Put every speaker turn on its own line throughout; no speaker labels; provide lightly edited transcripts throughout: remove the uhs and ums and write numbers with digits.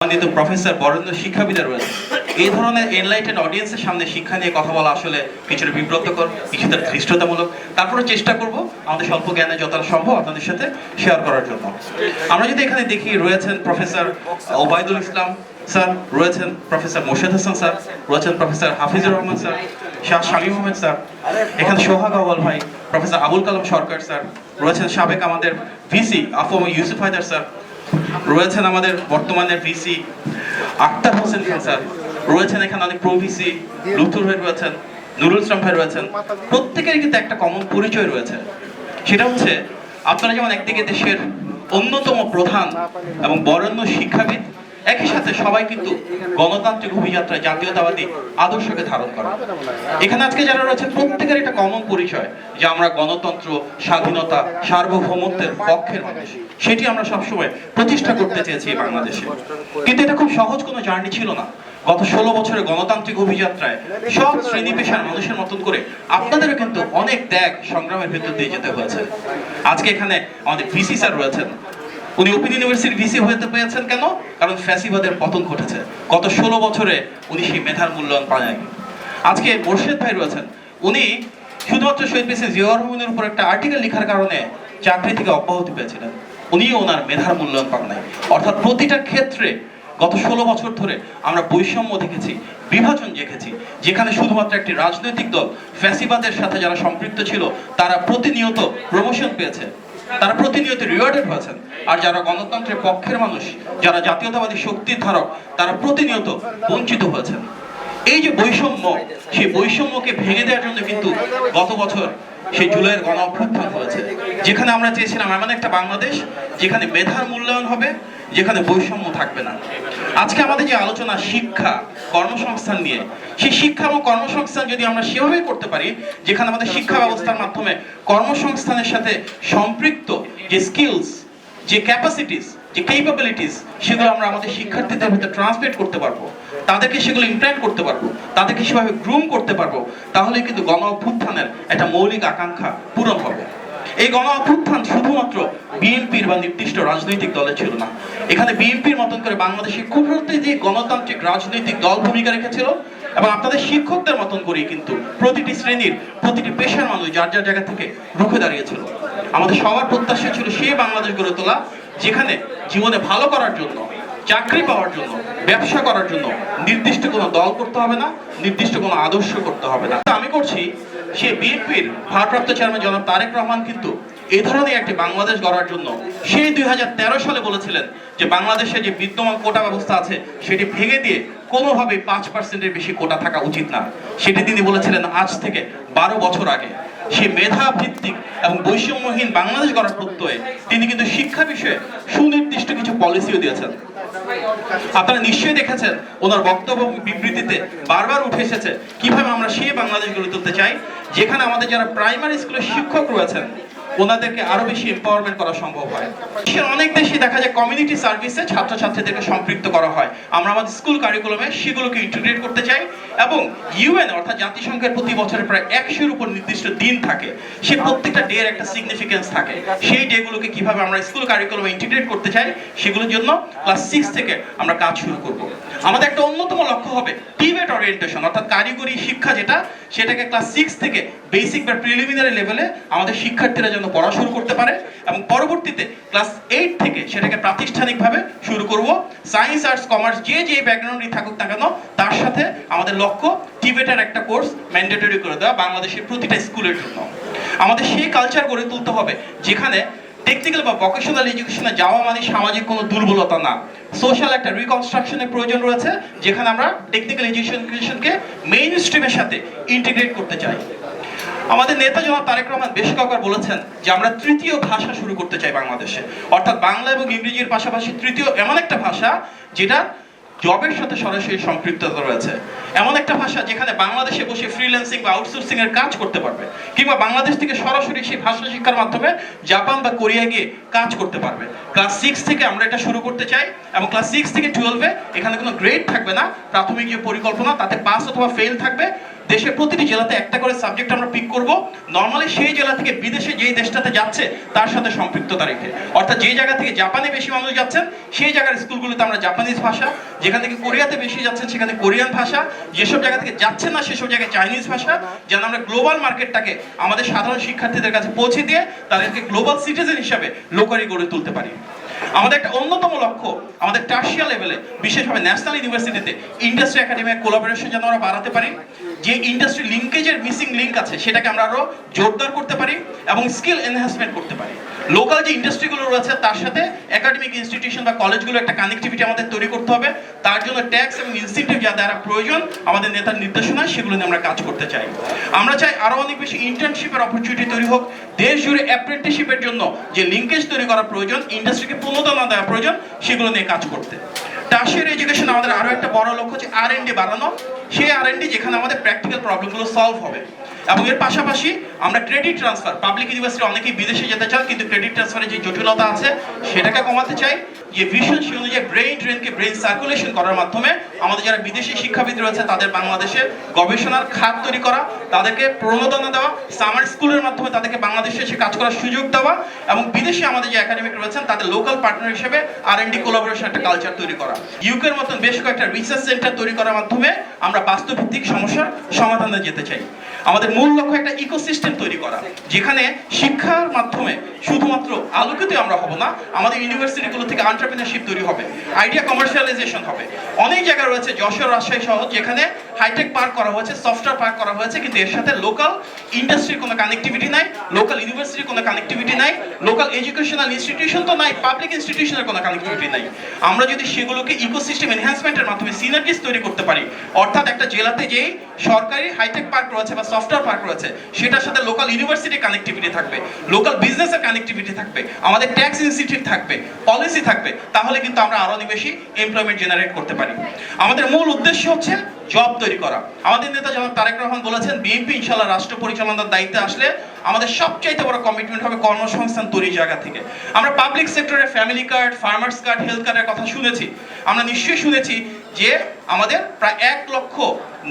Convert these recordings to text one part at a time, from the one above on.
সম্মানিত প্রফেসর বরেণ্য শিক্ষাবিদরা রয়েছে। এই ধরনের এনলাইটেড অডিয়েন্সের সামনে শিক্ষা নিয়ে কথা বলা আসলে কিছুটা বিব্রতকর, কিছুটা ধৃষ্টতামূলক। তারপরে চেষ্টা করব আমাদের স্বল্প জ্ঞানে যতটা সম্ভব আপনাদের সাথে শেয়ার করার জন্য। আমরা যদি এখানে দেখি, রয়েছেন প্রফেসর ওবায়দুল ইসলাম স্যার, রয়েছেন প্রফেসর মোর্শেদ হাসান স্যার, রয়েছেন professor Hafizur Rahman sir, Shah Shamim Ahmed sir, এখানে সোহাগ আওয়াল ভাই, প্রফেসর আবুল কালাম সরকার স্যার, রয়েছেন সাবেক আমাদের ভিসি আফম ইউসুফ হায়দার স্যার, রয়েছেন আমাদের বর্তমানের ভিসি আক্তার হোসেন খান স্যার, রয়েছেন এখানে অনেক প্রো ভিসি লুথুর ভাই রয়েছেন, নুরুল ইসলাম ভাই রয়েছেন। প্রত্যেকেরই কিন্তু একটা কমন পরিচয় রয়েছে, সেটা হচ্ছে আপনারা যেমন একদিকে দেশের অন্যতম প্রধান এবং বরেণ্য শিক্ষাবিদ, একই সাথে সবাই কিন্তু গণতান্ত্রিক অভিযাত্রায় জাতীয়তাবাদী আদর্শকে ধারণ করে। এখানে আজকে যারা রয়েছে প্রত্যেকের একটা কমন পরিচয় যে আমরা গণতন্ত্র, স্বাধীনতা, সার্বভৌমত্বের পক্ষের মানুষ। সেটি আমরা সবসময় প্রতিষ্ঠা করতে চেয়েছি বাংলাদেশে। কিন্তু এটা খুব সহজ কোনো জার্নি ছিল না। গত 16 বছরের গণতান্ত্রিক অভিযাত্রায় সব শ্রেণী পেশার মানুষের মতন করে আপনাদেরও কিন্তু অনেক ত্যাগ সংগ্রামের ভেতর দিয়ে যেতে হয়েছে। আজকে এখানে আমাদের ভিসি স্যার রয়েছেন, উনি ওপেন ইউনিভার্সিটির ভিসি হতে পেরেছেন কেন? কারণ ফ্যাসিবাদের পতন ঘটেছে। গত 16 বছরে উনি সেই মেধার মূল্যায়ন পায়নি। আজকে মোর্শেদ ভাই রয়েছেন, উনি শুধুমাত্র শহীদ প্রেসিডেন্ট জিয়াউর রহমানের উপর একটা আর্টিকেল লেখার কারণে চাকরি থেকে অব্যাহতি পেয়েছিলেন। উনিও ওনার মেধার মূল্যায়ন পান নাই। অর্থাৎ প্রতিটা ক্ষেত্রে গত 16 বছর ধরে আমরা বৈষম্য দেখেছি, বিভাজন দেখেছি, যেখানে শুধুমাত্র একটি রাজনৈতিক দল ফ্যাসিবাদের সাথে যারা সম্পৃক্ত ছিল তারা প্রতিনিয়ত প্রমোশন পেয়েছে, তারা প্রতিনিয়ত রিওয়ার্ডেড হয়েছেন। আর যারা গণতন্ত্রের পক্ষের মানুষ, যারা জাতীয়তাবাদী শক্তির ধারক, তারা প্রতিনিয়ত বঞ্চিত হয়েছেন। এই যে বৈষম্য, সেই বৈষম্যকে ভেঙে দেওয়ার জন্য কিন্তু গত বছর সেই জুলাইয়ের গণ অভ্যুত্থান হয়েছে, যেখানে আমরা চেয়েছিলাম এমন একটা বাংলাদেশ যেখানে মেধার মূল্যায়ন হবে, যেখানে বৈষম্য থাকবে না। আজকে আমাদের যে আলোচনা শিক্ষা কর্মসংস্থান নিয়ে, সেই শিক্ষা এবং কর্মসংস্থান যদি আমরা সেভাবে করতে পারি যেখানে আমাদের শিক্ষা ব্যবস্থার মাধ্যমে কর্মসংস্থানের সাথে সম্পৃক্ত যে স্কিলস, যে ক্যাপাসিটিস, যে ক্যাপাবিলিটিস, সেগুলো আমরা আমাদের শিক্ষার্থীদের ভিতরে ট্রান্সলেট করতে পারবো, তাদেরকে সেগুলো ইমপ্ল্যান্ট করতে পারবো, তাদেরকে সেভাবে গ্রুম করতে পারবো, তাহলে কিন্তু গণ অভ্যুত্থানের একটা মৌলিক আকাঙ্ক্ষা পূরণ হবে। এই গণ অভ্যুত্থান শুধুমাত্র বিএনপির বা নির্দিষ্ট রাজনৈতিক দলের ছিল না। এখানে বিএনপির মতন করে বাংলাদেশে খুব যে গণতান্ত্রিক রাজনৈতিক দল ভূমিকা রেখেছিল, এবং আপনাদের শিক্ষকদের মতন করেই কিন্তু প্রতিটি শ্রেণীর, প্রতিটি পেশার মানুষ যার যার জায়গা থেকে রুখে দাঁড়িয়েছিল। আমাদের সবার প্রত্যাশা ছিল সেই বাংলাদেশ গড়ে তোলা যেখানে জীবনে ভালো করার জন্য, চাকরি পাওয়ার জন্য, ব্যবসা করার জন্য নির্দিষ্ট কোনো দল করতে হবে না, নির্দিষ্ট কোনো আদর্শ করতে হবে না। আমি করছি সে বিএনপির ভারপ্রাপ্ত চেয়ারম্যান জনাব তারেক রহমান কিন্তু এই ধরনের একটি বাংলাদেশ গড়ার জন্য সেই 2013 সালে বলেছিলেন যে বাংলাদেশে যে বিদ্যমান কোটা ব্যবস্থা আছে সেটি ভেঙে দিয়ে কোনোভাবে 5%-এর বেশি কোটা থাকা উচিত না। সেটি তিনি বলেছিলেন আজ থেকে 12 বছর আগে। সে মেধা ভিত্তিক এবং বৈষম্যহীন বাংলাদেশ গড়ার প্রত্যয়ে তিনি কিন্তু শিক্ষা বিষয়ে সুনির্দিষ্ট কিছু পলিসিও দিয়েছেন। আপনারা নিশ্চয়ই দেখেছেন ওনার বক্তব্য বিবৃতিতে বারবার উঠে এসেছে কিভাবে আমরা সেই বাংলাদেশ গড়ে তুলতে চাই যেখানে আমাদের যারা প্রাইমারি স্কুলের শিক্ষক রয়েছেন ওনাদেরকে আরো বেশি এম্পাওয়ারমেন্ট করা সম্ভব হয়। অনেক দেশে দেখা যায় কমিউনিটি সার্ভিসে ছাত্রছাত্রীদেরকে সম্পৃক্ত করা হয়। আমরা আমাদের স্কুল কারিকুলামে সেগুলোকে ইন্টিগ্রেট করতে চাই, এবং ইউএন অর্থাৎ জাতিসংঘের প্রতি বছরে প্রায় 100-এর উপর নির্দিষ্ট দিন থাকে, সে প্রত্যেকটা ডে এর একটা সিগনিফিকেন্স থাকে। সেই ডেগুলোকে কিভাবে আমরা স্কুল কারিকুলামে ইন্টিগ্রেট করতে চাই সেগুলোর জন্য ক্লাস 6 থেকে আমরা কাজ শুরু করব। আমাদের একটা অন্যতম লক্ষ্য হবে টিবেট ওরিয়েন্টেশন, অর্থাৎ কারিগরি শিক্ষা যেটা, সেটাকে ক্লাস 6 থেকে বেসিক বা প্রিলিমিনারি লেভেলে আমাদের শিক্ষার্থীরা যেন পড়া শুরু করতে পারে, এবং পরবর্তীতে ক্লাস 8 থেকে সেটাকে প্রাতিষ্ঠানিকভাবে শুরু করব। সায়েন্স, আর্টস, কমার্স যে যে ব্যাকগ্রাউন্ডই থাকুক না কেন তার সাথে আমাদের লক্ষ্য টিবেটের একটা কোর্স ম্যান্ডেটরি করে দেওয়া বাংলাদেশের প্রতিটা স্কুলের জন্য। আমাদের সেই কালচার গড়ে তুলতে হবে যেখানে টেকনিক্যাল বা ভোকেশনাল এডুকেশনে যাওয়া মানে সামাজিক কোনো দুর্বলতা না, সোশ্যাল একটা রিকনস্ট্রাকশনের প্রয়োজন রয়েছে যেখানে আমরা টেকনিক্যাল এডুকেশনকে মেইন স্ট্রিমের সাথে ইন্টিগ্রেট করতে চাই। আমাদের নেতা জনাব তারেক রহমান বেশ কয়েকবার বলেছেন যে আমরা তৃতীয় ভাষা শুরু করতে চাই বাংলাদেশে, অর্থাৎ বাংলা এবং ইংরেজির পাশাপাশি তৃতীয় এমন একটা ভাষা যেটা জবের সাথে সরাসরি সম্পৃক্ততা রয়েছে, এমন একটা ভাষা যেখানে বাংলাদেশে বসে ফ্রিল্যান্সিং বা আউটসোর্সিং এর কাজ করতে পারবে, কিংবা বাংলাদেশ থেকে সরাসরি সেই ভাষা শিক্ষার মাধ্যমে জাপান বা কোরিয়া গিয়ে কাজ করতে পারবে। ক্লাস 6 থেকে আমরা এটা শুরু করতে চাই, এবং ক্লাস 6 থেকে 12-এ এখানে কোনো গ্রেড থাকবে না, প্রাথমিক যে পরিকল্পনা তাতে পাস অথবা ফেল থাকবে। দেশের প্রতিটি জেলাতে একটা করে সাবজেক্ট আমরা পিক করব, নর্মালি সেই জেলা থেকে বিদেশে যেই দেশটাতে যাচ্ছে তার সাথে সম্পৃক্ততা রেখে। অর্থাৎ যে জায়গা থেকে জাপানে বেশি মানুষ যাচ্ছেন সেই জায়গার স্কুলগুলোতে আমরা জাপানিজ ভাষা, যেখান থেকে কোরিয়াতে বেশি যাচ্ছেন সেখানে কোরিয়ান ভাষা, যেসব জায়গা থেকে যাচ্ছেন না সেসব জায়গায় চাইনিজ ভাষা, যেন আমরা গ্লোবাল মার্কেটটাকে আমাদের সাধারণ শিক্ষার্থীদের কাছে পৌঁছে দিয়ে তাদেরকে গ্লোবাল সিটিজেন হিসাবে লোকারি গড়ে তুলতে পারি। আমাদের একটা অন্যতম লক্ষ্য আমাদের টার্সিয়ারি লেভেলে, বিশেষভাবে ন্যাশনাল ইউনিভার্সিটিতে ইন্ডাস্ট্রি একাডেমি কোলাবোরেশন যেন আমরা বাড়াতে পারি, যে ইন্ডাস্ট্রি লিঙ্কেজের মিসিং লিঙ্ক আছে সেটাকে আমরা আরো জোরদার করতে পারি এবং স্কিল এনহ্যান্সমেন্ট করতে পারি। লোকাল যে ইন্ডাস্ট্রিগুলো রয়েছে তার সাথে একাডেমিক ইনস্টিটিউশন বা কলেজগুলো একটা কানেক্টিভিটি আমাদের তৈরি করতে হবে। তার জন্য ট্যাক্স এবং ইনসেন্টিভ যা দ্বারা প্রয়োজন আমাদের নেতার নির্দেশনায় সেগুলো নিয়ে আমরা কাজ করতে চাই। আমরা চাই আরো অনেক বেশি ইন্টার্নশিপের অপরচুনিটি তৈরি হোক, দেশ জুড়ে অ্যাপ্রেন্টিসশিপের জন্য যে লিঙ্কেজ তৈরি করা প্রয়োজন, ইন্ডাস্ট্রিকে প্রণোদনা দেওয়া প্রয়োজন, সেগুলো নিয়ে কাজ করতে। টার্সিয়ারি এডুকেশন আমাদের আরো একটা বড় লক্ষ্য হচ্ছে R&D বাড়ানো। সেই R&D যেখানে আমাদের প্র্যাকটিক্যাল প্রবলেমগুলো সলভ হবে। এবং এর পাশাপাশি আমরা ক্রেডিট ট্রান্সফার, পাবলিক ইউনিভার্সিটি অনেকেই বিদেশে যেতে চান কিন্তু ক্রেডিট ট্রান্সফারের যে জটিলতা আছে সেটাকে কমাতে চাই। যে ভিশন সে অনুযায়ী ব্রেইন ড্রেনকে ব্রেইন সার্কুলেশন করার মাধ্যমে আমাদের যারা বিদেশি শিক্ষাবিদ রয়েছে তাদের বাংলাদেশের গবেষণার খাত তৈরি করা, তাদেরকে প্রণোদনা দেওয়া, সামার স্কুলের মাধ্যমে তাদেরকে বাংলাদেশে এসে কাজ করার সুযোগ দেওয়া, এবং বিদেশে আমাদের যে একাডেমিক রয়েছেন তাদের লোকাল পার্টনার হিসেবে R&D কোলাবোরেশন একটা কালচার তৈরি করা। ইউকের মতন বেশ কয়েকটা রিসার্চ সেন্টার তৈরি করার মাধ্যমে আমরা বাস্তবভিত্তিক সমস্যার সমাধানে যেতে চাই। আমাদের মূল লক্ষ্য একটা ইকোসিস্টেম তৈরি করা, যেখানে শিক্ষার মাধ্যমে শুধুমাত্র আলোকিত আমরা হব না, আমাদের ইউনিভার্সিটিগুলো থেকে এন্টারপ্রেনারশিপ তৈরি হবে, আইডিয়া কমার্শিয়ালাইজেশন হবে। অনেক জায়গা রয়েছে যশোর, রাজশাহী সহ যেখানে হাইটেক পার্ক করা হয়েছে, সফটওয়্যার পার্ক করা হয়েছে, কিন্তু এর সাথে লোকাল ইন্ডাস্ট্রির কোনো কানেক্টিভিটি নাই, লোকাল ইউনিভার্সিটির কোনো কানেক্টিভিটি নাই, লোকাল এডুকেশনাল ইনস্টিটিউশন তো নাই, পাবলিক ইনস্টিটিউশনের কোনো কানেক্টিভিটি নাই। আমরা যদি সেগুলোকে ইকোসিস্টেম এনহ্যান্সমেন্টের মাধ্যমে সিনার্জিস তৈরি করতে পারি, অর্থাৎ একটা জেলাতে যেই সরকারি হাইটেক পার্ক রয়েছে বা সফটওয়্যার পার্ক রয়েছে সেটার সাথে লোকাল ইউনিভার্সিটির কানেক্টিভিটি থাকবে, লোকাল বিজনেসের কানেক্টিভিটি থাকবে, আমাদের ট্যাক্স ইনস্টিটিউট থাকবে, পলিসি থাকবে, তাহলে কিন্তু আমরা আরো বেশি এমপ্লয়মেন্ট জেনারেট করতে পারি। আমাদের মূল উদ্দেশ্য হচ্ছে জব তৈরি করা। আমাদের নেতা জনাব তারেক রহমান বলেছেন বিএনপি ইনশাআল্লাহ রাষ্ট্র পরিচালনার দায়িত্বে আসলে আমাদের সবচাইতে বড় কমিটমেন্ট হবে কর্মসংস্থান তৈরির জায়গা থেকে। আমরা পাবলিক সেক্টরে family card, farmers card, health কার্ডের কথা শুনেছি। আমরা নিশ্চয়ই শুনেছি যে আমাদের প্রায় 1 লক্ষ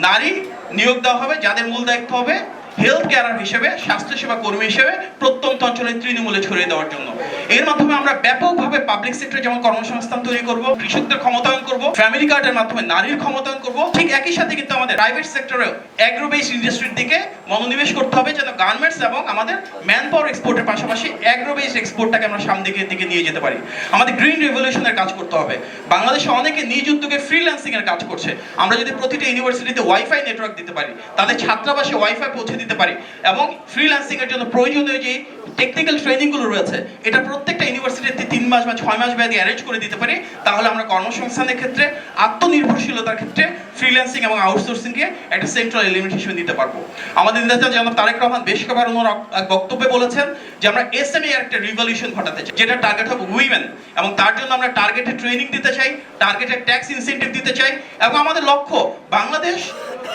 নারী নিয়োগ দেওয়া হবে, যাদের মূল দায়িত্ব হবে হেলথ কেয়ারার হিসেবে, স্বাস্থ্যসেবা কর্মী হিসেবে প্রত্যন্ত অঞ্চলে তৃণমূলে ছড়িয়ে দেওয়ার জন্য। এর মাধ্যমে আমরা ব্যাপকভাবে পাবলিক সেক্টরে যেমন কর্মসংস্থান তৈরি করব, কৃষকদের ক্ষমতায়ন করব, ফ্যামিলি কার্ডের মাধ্যমে নারীর ক্ষমতায়ন করব, ঠিক একই সাথে কিন্তু আমাদের প্রাইভেট সেক্টরেও অ্যাগ্রো বেসড ইন্ডাস্ট্রির দিকে মনোনিবেশ করতে হবে, যেন গার্মেন্টস এবং আমাদের ম্যান পাওয়ার এক্সপোর্টের পাশাপাশি অ্যাগ্রো বেসড এক্সপোর্টটাকে আমরা সামনের দিকে নিয়ে যেতে পারি। আমাদের গ্রিন রেভলিউশনের কাজ করতে হবে। বাংলাদেশে অনেকে নিজ উদ্যোগে ফ্রিল্যান্সিং এর কাজ করছে। আমরা যদি প্রতিটা ইউনিভার্সিটিতে ওয়াইফাই নেটওয়ার্ক দিতে পারি, তাদের ছাত্রাবাসে ওয়াইফাই পৌঁছে দিতে পারি, এবং ফ্রিল্যান্সিং এর জন্য প্রয়োজনীয় যে টেকনিক্যাল ট্রেনিং গুলো রয়েছে এটা প্রত্যেকটা ইউনিভার্সিটিতে 3 মাস বা 6 মাস ব্যাধি অ্যারেঞ্জ করে দিতে পারি, তাহলে আমরা কর্মসংস্থানের ক্ষেত্রে, আত্মনির্ভরশীলতার ক্ষেত্রে ফ্রিল্যান্সিং এবং আউটসোর্সিং কে একটা সেন্ট্রাল এলিমেন্ট হিসেবে দিতে পারবো। আমাদের নেতা জনাব তারেক রহমান বেশ কয়েকবার ওনার বক্তব্যে বলেছেন যে আমরা এসএমই এর একটা রিভলিউশন ঘটাতে চাই, যেটা টার্গেট হবে উইমেন, এবং তার জন্য আমরা টার্গেটেড ট্রেনিং দিতে চাই, টার্গেটেড ট্যাক্স ইনসেন্টিভ দিতে চাই, এবং আমাদের লক্ষ্য বাংলাদেশ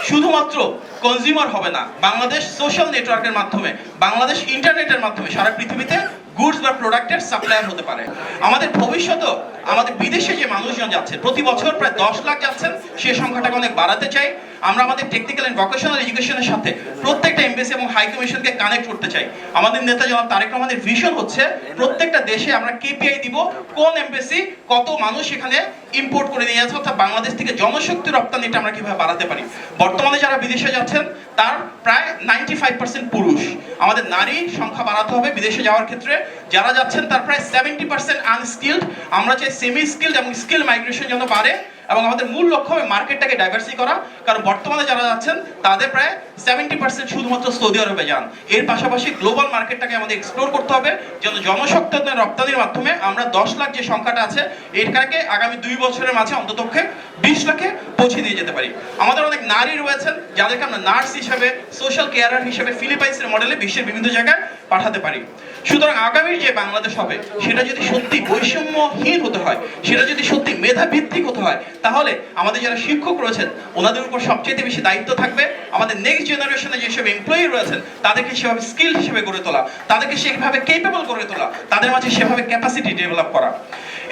শুধুমাত্র কনজিউমার হবে না, বাংলাদেশ সোশ্যাল নেটওয়ার্কের মাধ্যমে, বাংলাদেশ ইন্টারনেটের মাধ্যমে সারা পৃথিবীতে গুডস বা প্রোডাক্টের সাপ্লায়ার হতে পারে। আমাদের ভবিষ্যতেও আমাদের বিদেশে যে মানুষজন যাচ্ছে, প্রতি বছর প্রায় 10 লাখ যাচ্ছেন, সেই সংখ্যাটাকে অনেক বাড়াতে চাই। আমরা আমাদের টেকনিক্যাল এন্ড ভোকেশনাল এডুকেশনের সাথে প্রত্যেকটা এমবেসি এবং হাই কমিশনকে কানেক্ট করতে চাই। আমাদের নেতা জনাব তারেক রহমানের ভিশন হচ্ছে প্রত্যেকটা দেশে আমরা কেপিআই দিব, কোন এমবেসি কত মানুষ এখানে ইম্পোর্ট করে নিয়ে যাচ্ছে, অর্থাৎ বাংলাদেশ থেকে জনশক্তি রপ্তানিটা আমরা কিভাবে বাড়াতে পারি। বর্তমানে যারা বিদেশে যাচ্ছেন তার প্রায় 95% পুরুষ। আমাদের নারী সংখ্যা বাড়াতে হবে বিদেশে যাওয়ার ক্ষেত্রে। যারা যাচ্ছেন তার প্রায় 70% আনস্কিলড। আমরা চাই সেমি স্কিলড এবং স্কিল মাইগ্রেশন যেন বাড়ে, এবং আমাদের মূল লক্ষ্য হবে মার্কেটটাকে ডাইভার্সিফাই করা, কারণ বর্তমানে যারা যাচ্ছেন তাদের প্রায় 70% শুধুমাত্র সৌদি আরবে যান। এর পাশাপাশি গ্লোবাল মার্কেটটাকে আমাদের এক্সপ্লোর করতে হবে, যেন জনশক্তি রপ্তানির মাধ্যমে আমরা 10 লাখ যে সংখ্যাটা আছে এটাকে আগামী 2 বছরের মাঝে অন্ততপক্ষে 20 লাখে পৌঁছে দিয়ে যেতে পারি। আমাদের অনেক নারী রয়েছেন যাদেরকে আমরা নার্স হিসেবে, সোশ্যাল কেয়ারার হিসেবে ফিলিপাইন্সের মডেলে বিশ্বের বিভিন্ন জায়গায় পাঠাতে পারি। সুতরাং আগামীর যে বাংলাদেশ হবে সেটা যদি সত্যি বৈষম্যহীন হতে হয়, সেটা যদি সত্যি মেধাভিত্তিক হতে হয়, তাহলে আমাদের যারা শিক্ষক রয়েছেন ওনাদের উপর সবচেয়ে বেশি দায়িত্ব থাকবে। আমাদের নেক্সট জেনারেশনে যেসব এমপ্লয়ি রয়েছেন তাদেরকে সেভাবে স্কিল হিসেবে গড়ে তোলা, তাদেরকে সেভাবে কেপেবল করে তোলা, তাদের মাঝে সেভাবে ক্যাপাসিটি ডেভেলপ করা।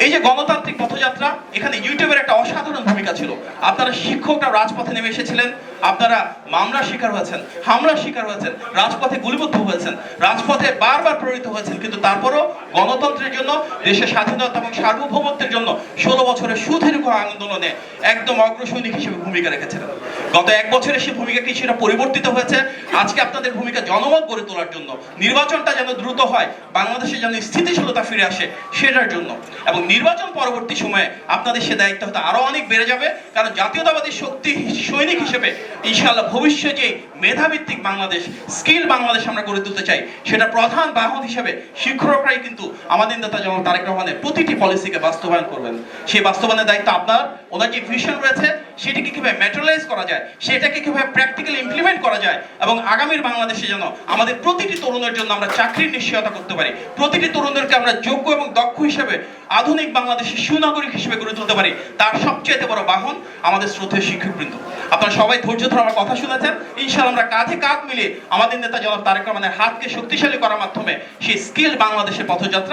এই যে গণতান্ত্রিক পথযাত্রা, এখানে ইউটিউবের একটা অসাধারণ ভূমিকা ছিল। আপনারা শিক্ষকরা রাজপথে নেমে এসেছিলেন, আপনারা মামলার শিকার হয়েছেন, হামলার শিকার হয়েছেন, রাজপথে গুলিবিদ্ধ হয়েছেন, রাজপথে বারবার প্রেরিত হয়েছেন, কিন্তু তারপরও গণতন্ত্রের জন্য, দেশের স্বাধীনতা এবং সার্বভৌমত্বের জন্য 16 বছরের সুদীর্ঘ আন্দোলনে একদম অগ্রসৈনিক হিসেবে ভূমিকা রেখেছিলেন। গত 1 বছরে সেই ভূমিকা কিছুটা পরিবর্তিত হয়েছে। আজকে আপনাদের ভূমিকা জনমত গড়ে তোলার জন্য, নির্বাচনটা যেন দ্রুত হয়, বাংলাদেশে যেন স্থিতিশীলতা ফিরে আসে সেটার জন্য, এবং নির্বাচন পরবর্তী সময়ে আপনাদের সে দায়িত্ব হয়তো আরো অনেক বেড়ে যাবে। কারণ জাতীয়তাবাদী শক্তি সৈনিক হিসেবে ইনশাআল্লাহ ভবিষ্যতে যে মেধাভিত্তিক বাংলাদেশ, স্কিল বাংলাদেশ আমরা গড়ে তুলতে চাই, সেটা প্রধান বাহন হিসেবে শিক্ষকরাই কিন্তু আমাদের নেতা জনাব তারেক রহমানের প্রতিটি পলিসিকে বাস্তবায়ন করবেন। সেই বাস্তবায়নের দায়িত্ব আপনার। ওনার যে ভিশন রয়েছে সেটাকে কিভাবে ম্যাটেরিয়ালাইজ করা যায়, সেটাকে কিভাবে প্র্যাকটিক্যালি ইমপ্লিমেন্ট করা যায়, এবং আগামীর বাংলাদেশে যেন আমাদের প্রতিটি তরুণের জন্য আমরা চাকরির নিশ্চয়তা করতে পারি, প্রতিটি তরুণদেরকে আমরা যোগ্য এবং দক্ষ হিসেবে আধুনিক বাংলাদেশের সুনাগরিক হিসেবে গড়ে তুলতে পারি, তার সবচেয়ে বড় বাহন আমাদের শ্রদ্ধেয় শিক্ষকবৃন্দ। আপনারা সবাই ধৈর্য ধরে আমার কথা শুনেছেন। ইনশাআল্লাহ আমরা কাঁধে কাঁধ মিলিয়ে আমাদের নেতা জনাব তারেক রহমানের হাতকে শক্তিশালী করার মাধ্যমে সেই স্কিল বাংলাদেশের পথযাত্রায়